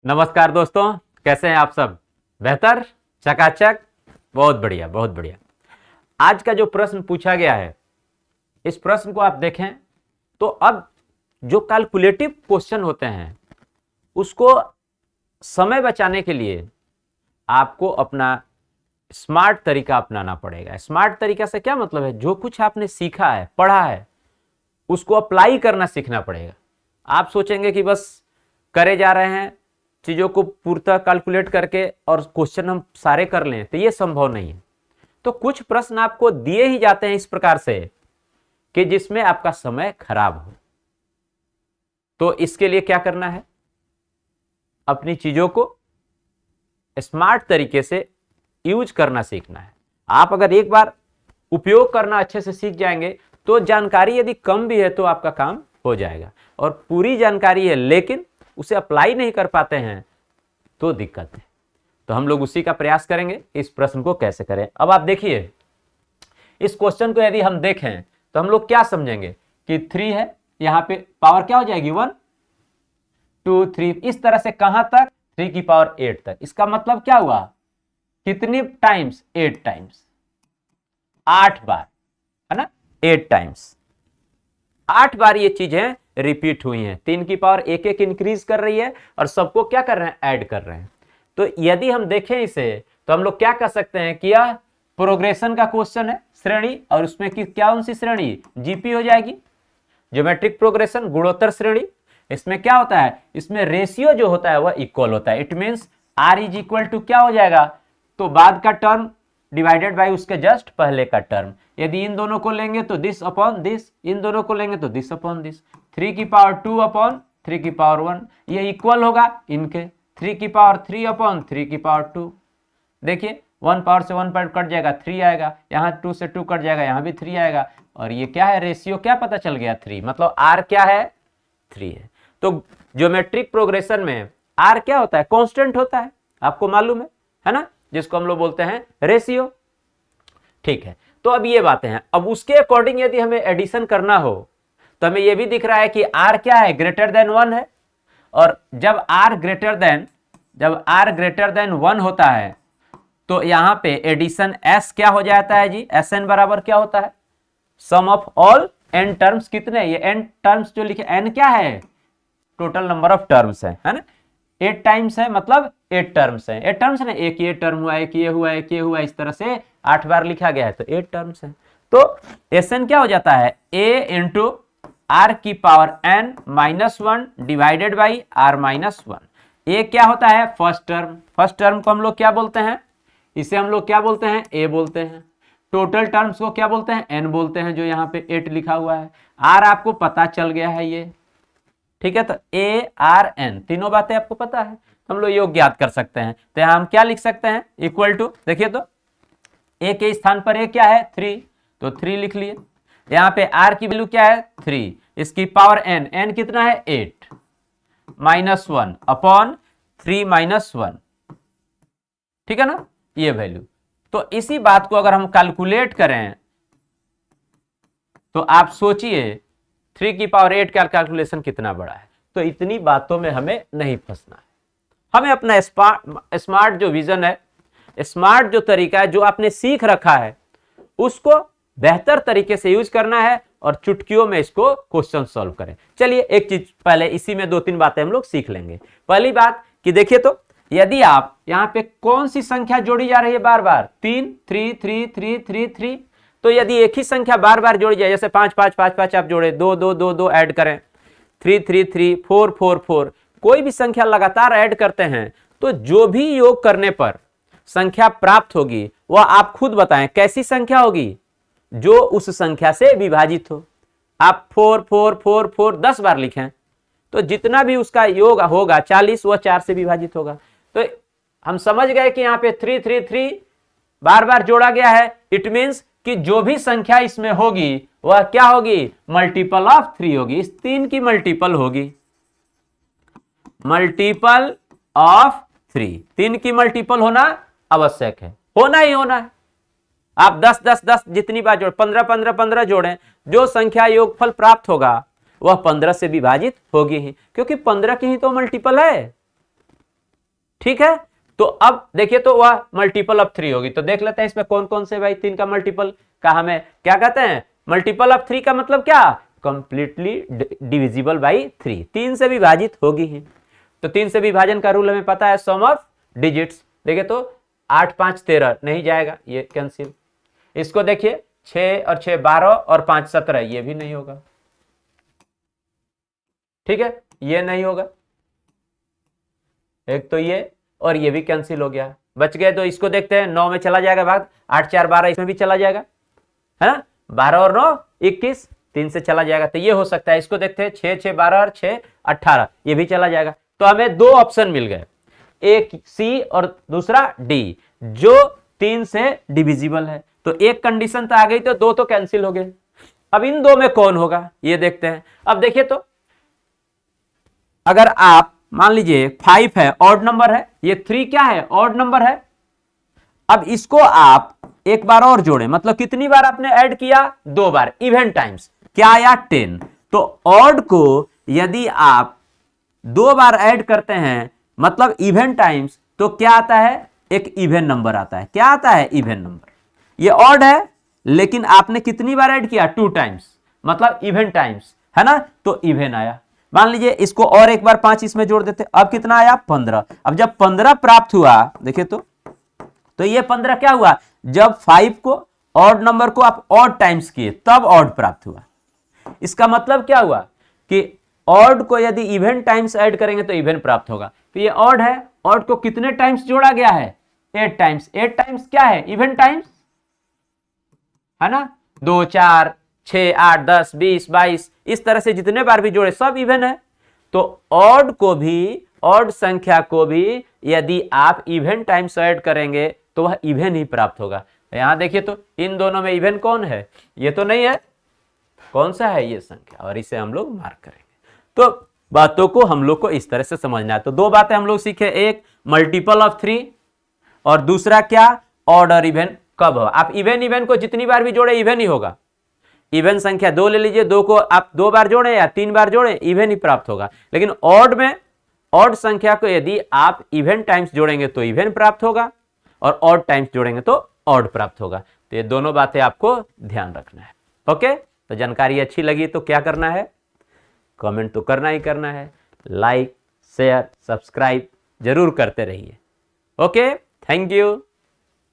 नमस्कार दोस्तों, कैसे हैं आप सब? बेहतर, चकाचक, बहुत बढ़िया बहुत बढ़िया। आज का जो प्रश्न पूछा गया है, इस प्रश्न को आप देखें तो अब जो कैलकुलेटिव क्वेश्चन होते हैं उसको समय बचाने के लिए आपको अपना स्मार्ट तरीका अपनाना पड़ेगा। स्मार्ट तरीका से क्या मतलब है? जो कुछ आपने सीखा है, पढ़ा है, उसको अप्लाई करना सीखना पड़ेगा। आप सोचेंगे कि बस करे जा रहे हैं चीज़ों को पूर्णतः कैलकुलेट करके और क्वेश्चन हम सारे कर लें, तो ये संभव नहीं है। तो कुछ प्रश्न आपको दिए ही जाते हैं इस प्रकार से कि जिसमें आपका समय खराब हो। तो इसके लिए क्या करना है? अपनी चीज़ों को स्मार्ट तरीके से यूज करना सीखना है। आप अगर एक बार उपयोग करना अच्छे से सीख जाएंगे तो जानकारी यदि कम भी है तो आपका काम हो जाएगा, और पूरी जानकारी है लेकिन उसे अप्लाई नहीं कर पाते हैं तो दिक्कत है। तो हम लोग उसी का प्रयास करेंगे, इस प्रश्न को कैसे करें। अब आप देखिए, इस क्वेश्चन को यदि हम देखें तो हम लोग क्या समझेंगे कि 3 है, यहां पे पावर क्या हो जाएगी 1 2 3, इस तरह से कहां तक 3 की पावर 8 तक। इसका मतलब क्या हुआ? कितनी टाइम्स? 8 टाइम्स, 8 बार, है ना? 8 टाइम्स, 8 बार ये चीजें रिपीट हुई हैं। 3 की पावर एक एक इंक्रीज कर रही है और सबको क्या कर रहे हैं? ऐड कर रहे हैं। तो यदि हम देखें इसे तो हम लोग क्या कह सकते हैं कि यह प्रोग्रेशन का क्वेश्चन है, श्रेणी, और उसमें क्या कौन सी श्रेणी? जीपी हो जाएगी, ज्योमेट्रिक प्रोग्रेशन, गुणोत्तर श्रेणी। इसमें क्या होता है? इसमें रेशियो जो होता है वह इक्वल होता है। It means R is equal to क्या हो जाएगा? तो बाद का टर्म डिवाइडेड बाय उसके जस्ट पहले का टर्म। यदि इन दोनों को लेंगे तो दिस अपॉन दिस, इन दोनों को लेंगे तो दिस अपॉन दिस। 3 की पावर 2 अपॉन 3 की पावर 1, ये इक्वल होगा इनके। 3 की पावर 3 अपॉन 3 की पावर 2। देखिए 1 पावर से 1 पावर कट जाएगा, 3 आएगा, यहाँ 2 से 2 कट जाएगा, यहाँ भी 3 आएगा। और ये क्या है? रेशियो क्या पता चल गया? 3। मतलब आर क्या है? 3 है। तो ज्योमेट्रिक प्रोग्रेशन में आर क्या होता है? कांस्टेंट होता है, आपको मालूम है ना, जिसको हम लोग बोलते हैं रेशियो। ठीक है, तो अब ये बातें हैं। अब उसके अकॉर्डिंग यदि हमें एडिशन करना हो तो हमें ये भी दिख रहा है कि आर क्या है? ग्रेटर देन 1 है। और जब आर ग्रेटर देन 1 होता है तो यहां पे एडिशन एस क्या हो जाता है जी? एस एन बराबर क्या होता है? सम ऑफ ऑल एन टर्म्स। कितने? ये एन टर्म्स जो लिखे, एन क्या है? टोटल नंबर ऑफ टर्म्स है ना? 8 टाइम्स है, मतलब 8 टर्म्स है। 8 टर्म्स है, एक ये टर्म हुआ, एक ये हुआ, एक ये हुआ, इस तरह से 8 बार लिखा गया है तो 8 टर्म्स है। तो एस क्या हो जाता है? a इंटू आर की power n minus 1 divided by R minus 1। ये क्या होता है? First term. फर्स्ट टर्म को हम लोग क्या बोलते हैं? इसे हम लोग क्या बोलते हैं? a बोलते हैं। टोटल टर्म्स को क्या बोलते हैं? n बोलते हैं, जो यहाँ पे 8 लिखा हुआ है। r आपको पता चल गया है ये, ठीक है। तो ए आर एन, तीनों बातें आपको पता है, हम लोग योग ज्ञात कर सकते हैं। तो यहां हम क्या लिख सकते हैं? इक्वल टू, देखिए तो ए के स्थान पर ए क्या है? 3, तो 3 लिख लिए। यहां पे आर की वैल्यू क्या है? 3, इसकी पावर एन, एन कितना है? 8 माइनस 1 अपॉन 3 माइनस 1, ठीक है ना, ये वैल्यू। तो इसी बात को अगर हम कैलकुलेट करें तो आप सोचिए 3 की पावर 8 का कैलकुलेशन कितना बड़ा है। तो इतनी बातों में हमें नहीं फंसना है। हमें अपना स्मार्ट जो विजन है, स्मार्ट जो तरीका है, जो आपने सीख रखा है, उसको बेहतर तरीके से यूज करना है और चुटकियों में इसको क्वेश्चन सॉल्व करें। चलिए एक चीज पहले, इसी में 2-3 बातें हम लोग सीख लेंगे। पहली बात कि देखिए तो यदि आप यहां पे कौन सी संख्या जोड़ी जा रही है बार बार? 3 3 3 3 3 3। तो यदि एक ही संख्या बार बार जोड़ी जाए, जैसे 5 5 5 5 आप जोड़े, 2 2 2 2 ऐड करें, 3 3 3 4 4 4, कोई भी संख्या लगातार ऐड करते हैं तो जो भी योग करने पर संख्या प्राप्त होगी वह आप खुद बताएं कैसी संख्या होगी? जो उस संख्या से विभाजित हो। आप 4 4 4 4 10 बार लिखें तो जितना भी उसका योग होगा 40, वह 4 से विभाजित होगा। तो हम समझ गए कि यहाँ पे 3 3 3 बार बार जोड़ा गया है। इट मीन्स कि जो भी संख्या इसमें होगी वह क्या होगी? मल्टीपल ऑफ 3 होगी। इस 3 की मल्टीपल होगी, मल्टीपल ऑफ 3। 3 की मल्टीपल होना आवश्यक है, होना ही होना है। आप 10 10 10 जितनी बार जोड़, 15 15 15 जोड़ें, जो संख्या योगफल प्राप्त होगा वह 15 से विभाजित होगी ही, क्योंकि 15 की ही तो मल्टीपल है। ठीक है, तो अब देखिए तो वह मल्टीपल ऑफ 3 होगी। तो देख लेते हैं इसमें कौन कौन से भाई 3 का मल्टीपल का हमें क्या कहते हैं, मल्टीपल ऑफ 3 का मतलब क्या, कंप्लीटली डिविजिबल बाई 3, 3 से विभाजित होगी ही। तो 3 से विभाजन का रूल हमें पता है, सम ऑफ डिजिट्स। देखिए तो 8 5 13 नहीं जाएगा, ये कैंसिल। इसको देखिए 6 और 6 12 और 5 17, ये भी नहीं होगा, ठीक है, ये नहीं होगा। एक तो ये और ये भी कैंसिल हो गया, बच गए। तो इसको देखते हैं, 9 में चला जाएगा भाग, 8 4 12 इसमें भी चला जाएगा, है ना, 12 और 9 21, 3 से चला जाएगा। तो ये हो सकता है। इसको देखते हैं 6 6 12 और 6 18, ये भी चला जाएगा। तो हमें 2 ऑप्शन मिल गए, एक सी और दूसरा डी, जो 3 से डिविजिबल है। तो एक कंडीशन तो आ गई, तो 2 तो कैंसिल हो गए। अब इन 2 में कौन होगा ये देखते हैं। अब देखिए तो अगर आप मान लीजिए 5 है, ऑड नंबर है, ये 3 क्या है, ऑड नंबर है। अब इसको आप एक बार और जोड़ें, मतलब कितनी बार आपने ऐड किया, 2 बार, इवन टाइम्स, क्या आया 10। तो ऑड को यदि आप 2 बार ऐड करते हैं, मतलब इवन टाइम्स, तो क्या आता है, एक इवन नंबर आता है। क्या आता है, इवन नंबर। ये ऑड है लेकिन आपने कितनी बार ऐड किया, 2 टाइम्स, मतलब इवन टाइम्स, है ना, तो इवन आया। मान लीजिए इसको और एक बार 5 इसमें जोड़ देते, अब कितना आया, 15। अब जब 15 प्राप्त हुआ, देखिए तो ये 15 क्या हुआ, जब 5 को, ऑड नंबर को आप ऑड टाइम्स किए तब ऑड प्राप्त हुआ। इसका मतलब क्या हुआ कि ऑड को यदि इवन टाइम्स ऐड करेंगे तो इवन प्राप्त होगा। तो ये ऑड है, ऑड को कितने टाइम्स जोड़ा गया है, 8 टाइम्स। 8 टाइम्स क्या है, इवन टाइम्स, है ना, 2 4 6 8 10 20 22, इस तरह से जितने बार भी जोड़े सब इवन है। तो ऑड को भी, ऑड संख्या को भी यदि आप इवन टाइम्स ऐड करेंगे तो वह इवन ही प्राप्त होगा। यहां देखिए तो इन दोनों में इवन कौन है, ये तो नहीं है, कौन सा है, ये संख्या, और इसे हम लोग मार्क करेंगे। तो बातों को हम लोग को इस तरह से समझना है। तो 2 बातें हम लोग सीखे, एक मल्टीपल ऑफ 3 और दूसरा क्या, ऑड और इवन कब हो। आप इवन को जितनी बार भी जोड़े इवन ही होगा। इवन संख्या 2 ले लीजिए, 2 को आप 2 बार जोड़े या 3 बार जोड़े, इवन ही प्राप्त होगा। लेकिन ऑड में, ऑड संख्या को यदि आप इवन टाइम्स जोड़ेंगे तो इवन प्राप्त होगा, और ऑड टाइम्स जोड़ेंगे तो ऑड प्राप्त होगा। तो ये दोनों बातें आपको ध्यान रखना है। ओके, तो जानकारी अच्छी लगी तो क्या करना है, कमेंट तो करना ही करना है, लाइक शेयर सब्सक्राइब जरूर करते रहिए। Okay, thank you.